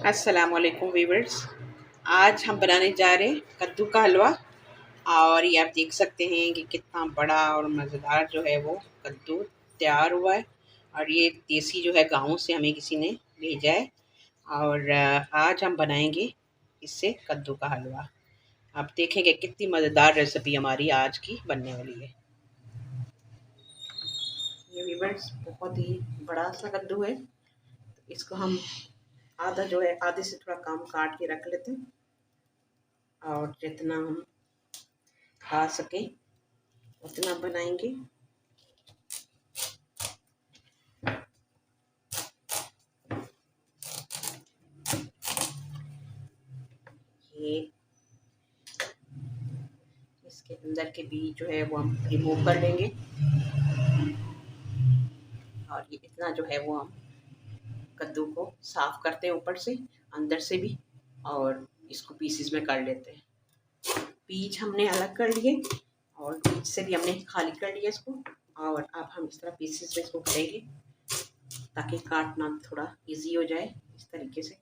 अस्सलाम वालेकुम वीवर्स। आज हम बनाने जा रहे हैं कद्दू का हलवा। और ये आप देख सकते हैं कि कितना बड़ा और मज़ेदार जो है वो कद्दू तैयार हुआ है। और ये देसी जो है गाँव से हमें किसी ने भेजा है। और आज हम बनाएंगे इससे कद्दू का हलवा। आप देखेंगे कितनी मज़ेदार रेसिपी हमारी आज की बनने वाली है। ये वीवर्स बहुत ही बड़ा सा कद्दू है। इसको हम आधा जो है आधे से थोड़ा कम काट के रख लेते हैं और जितना हम खा सकें उतना बनाएंगे। ये इसके अंदर के बीज जो है वो हम रिमूव कर लेंगे। और ये इतना जो है वो हम कद्दू को साफ करते हैं ऊपर से अंदर से भी, और इसको पीसेस में कर लेते हैं। बीज हमने अलग कर लिए और बीज से भी हमने खाली कर लिया इसको। और अब हम इस तरह पीसेस में इसको करेंगे ताकि काटना थोड़ा इजी हो जाए। इस तरीके से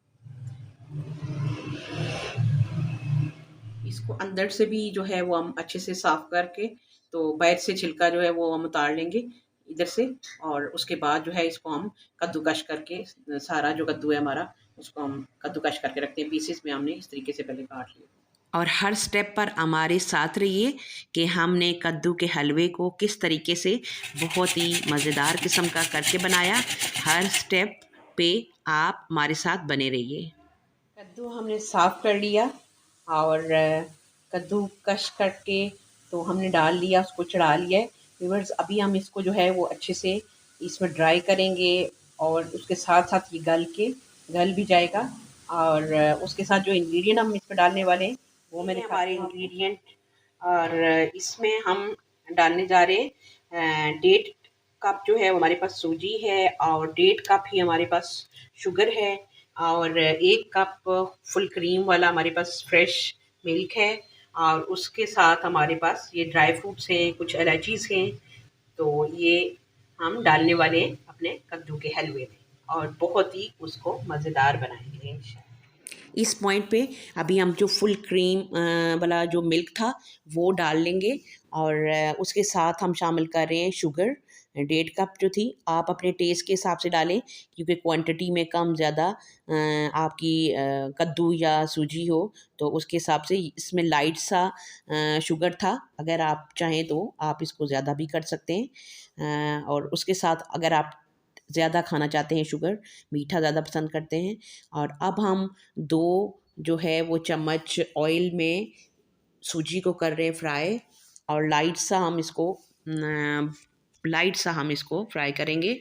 इसको अंदर से भी जो है वो हम अच्छे से साफ करके, तो बाहर से छिलका जो है वो हम उतार लेंगे इधर से। और उसके बाद जो है इसको हम कद्दूकश करके, सारा जो कद्दू है हमारा उसको हम कद्दूकश करके रखते हैं। पीसेस में हमने इस तरीके से पहले काट लिया। और हर स्टेप पर हमारे साथ रहिए कि हमने कद्दू के हलवे को किस तरीके से बहुत ही मज़ेदार किस्म का करके बनाया। हर स्टेप पे आप हमारे साथ बने रहिए। कद्दू हमने साफ़ कर लिया और कद्दू कश करके तो हमने डाल लिया, उसको चढ़ा लिया है। व्यूअर्स, अभी हम इसको जो है वो अच्छे से इसमें ड्राई करेंगे और उसके साथ साथ ये गल भी जाएगा। और उसके साथ जो इंग्रेडिएंट हम इसमें डालने वाले हैं वो मैंने हमारे इंग्रेडिएंट। और इसमें हम डालने जा रहे हैं 1.5 कप जो है हमारे पास सूजी है, और 1.5 कप ही हमारे पास शुगर है, और 1 कप फुल क्रीम वाला हमारे पास फ्रेश मिल्क है। और उसके साथ हमारे पास ये ड्राई फ्रूट्स हैं, कुछ इलायचीज़ हैं। तो ये हम डालने वाले हैं अपने कद्दू के हलवे में, और बहुत ही उसको मज़ेदार बनाएंगे इंशाल्लाह। इस पॉइंट पे अभी हम जो फुल क्रीम वाला जो मिल्क था वो डाल लेंगे। और उसके साथ हम शामिल कर रहे हैं शुगर 1.5 कप जो थी। आप अपने टेस्ट के हिसाब से डालें, क्योंकि क्वांटिटी में कम ज़्यादा आपकी कद्दू या सूजी हो तो उसके हिसाब से इसमें लाइट सा शुगर था। अगर आप चाहें तो आप इसको ज़्यादा भी कर सकते हैं। और उसके साथ अगर आप ज़्यादा खाना चाहते हैं, शुगर मीठा ज़्यादा पसंद करते हैं। और अब हम 2 जो है वो चम्मच ऑयल में सूजी को कर रहे हैं फ्राई। और लाइट सा हम इसको फ्राई करेंगे।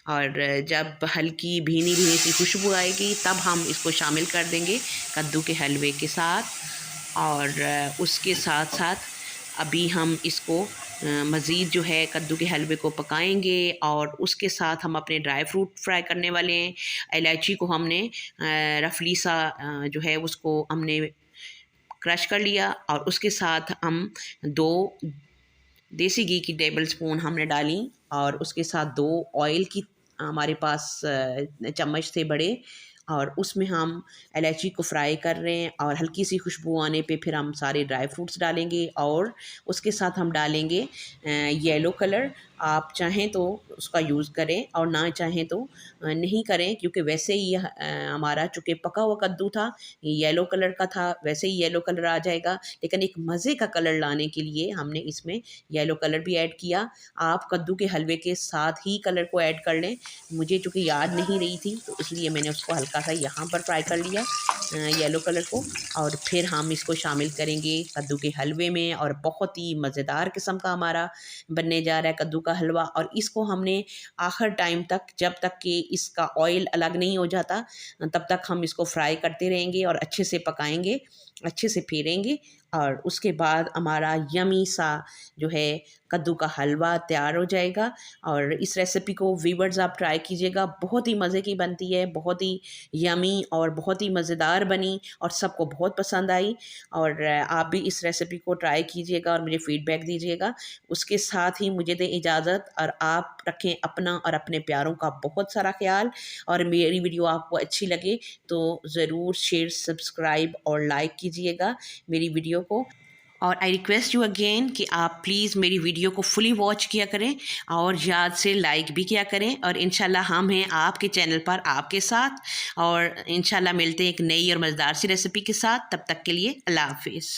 और जब हल्की भीनी भीनी सी खुशबू आएगी तब हम इसको शामिल कर देंगे कद्दू के हलवे के साथ। और उसके साथ साथ अभी हम इसको मज़ीद जो है कद्दू के हलवे को पकाएंगे। और उसके साथ हम अपने ड्राई फ्रूट फ्राई करने वाले हैं। इलायची को हमने रफली सा जो है उसको हमने क्रश कर लिया। और उसके साथ हम 2 देसी घी की टेबल स्पून हमने डाली। और उसके साथ 2 ऑयल की हमारे पास चम्मच थे बड़े, और उसमें हम इलायची को फ्राई कर रहे हैं। और हल्की सी खुशबू आने पे फिर हम सारे ड्राई फ्रूट्स डालेंगे। और उसके साथ हम डालेंगे येलो कलर। आप चाहें तो उसका यूज़ करें और ना चाहें तो नहीं करें, क्योंकि वैसे ही हमारा चूँकि पका हुआ कद्दू था, येलो कलर का था, वैसे ही येलो कलर आ जाएगा। लेकिन एक मज़े का कलर लाने के लिए हमने इसमें येलो कलर भी ऐड किया। आप कद्दू के हलवे के साथ ही कलर को ऐड कर लें। मुझे चूँकि याद नहीं रही थी तो इसलिए मैंने उसको हल्का सा यहाँ पर फ्राई कर लिया येलो कलर को। और फिर हम इसको शामिल करेंगे कद्दू के हलवे में, और बहुत ही मज़ेदार किस्म का हमारा बनने जा रहा है कद्दू का हलवा। और इसको हमने आखिर टाइम तक, जब तक कि इसका ऑयल अलग नहीं हो जाता, तब तक हम इसको फ्राई करते रहेंगे और अच्छे से पकाएंगे, अच्छे से फेरेंगे। और उसके बाद हमारा यमी सा जो है कद्दू का हलवा तैयार हो जाएगा। और इस रेसिपी को वीवर्स आप ट्राई कीजिएगा, बहुत ही मज़े की बनती है, बहुत ही यमी और बहुत ही मज़ेदार बनी और सबको बहुत पसंद आई। और आप भी इस रेसिपी को ट्राई कीजिएगा और मुझे फ़ीडबैक दीजिएगा। उसके साथ ही मुझे दें इजाज़त, और आप आप रखें अपना और अपने प्यारों का बहुत सारा ख्याल। और मेरी वीडियो आपको अच्छी लगे तो ज़रूर शेयर, सब्सक्राइब और लाइक कीजिएगा मेरी वीडियो को। और आई रिक्वेस्ट यू अगेन कि आप प्लीज़ मेरी वीडियो को फुली वॉच किया करें और याद से लाइक भी किया करें। और इंशाल्लाह हम हैं आपके चैनल पर आपके साथ, और इंशाल्लाह मिलते हैं एक नई और मज़ेदार सी रेसिपी के साथ। तब तक के लिए अल्लाह हाफिज़।